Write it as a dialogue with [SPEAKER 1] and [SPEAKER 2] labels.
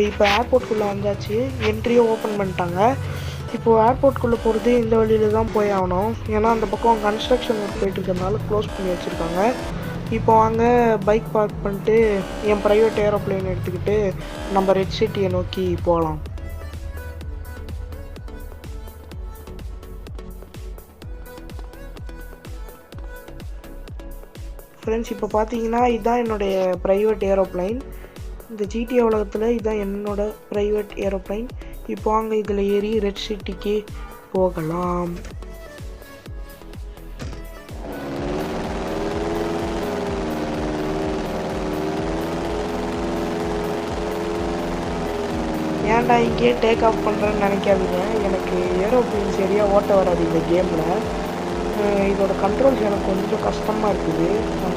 [SPEAKER 1] இப்போ ஏர்போர்ட்குள்ளே வந்தாச்சு. என்ட்ரியும் ஓப்பன் பண்ணிட்டாங்க. இப்போது ஏர்போர்ட்குள்ளே போகிறது இந்த வழியில் தான் போய் ஆகணும். ஏன்னா அந்த பக்கம் கன்ஸ்ட்ரக்ஷன் ஒர்க் போயிட்டு இருக்கிறதுனால க்ளோஸ் பண்ணி வச்சுருக்காங்க. இப்போ வாங்க பைக் பார்க் பண்ணிட்டு என் ப்ரைவேட் ஏரோப்ளேன் எடுத்துக்கிட்டு நம்ம ரெட் சிட்டியை நோக்கி போகலாம். ஃப்ரெண்ட்ஸ், இப்போ பார்த்தீங்கன்னா இதுதான் என்னுடைய ப்ரைவேட் ஏரோப்ளைன். இந்த ஜிடிஏ உலகத்தில் இதுதான் என்னோட ப்ரைவேட் ஏரோப்ளைன். இப்போ வாங்க இதில் ஏறி ரெட் சிட்டிக்கு போகலாம். ஏன்டா இங்கேயே டேக் ஆஃப் பண்ணுறேன்னு நினைக்காதீங்க. எனக்கு ஏரோப்ளைன் சரியாக ஓட்ட வராது இந்த கேமில். இதோட கண்ட்ரோல்ஸ் எனக்கு கொஞ்சம் கஷ்டமாக இருக்குது.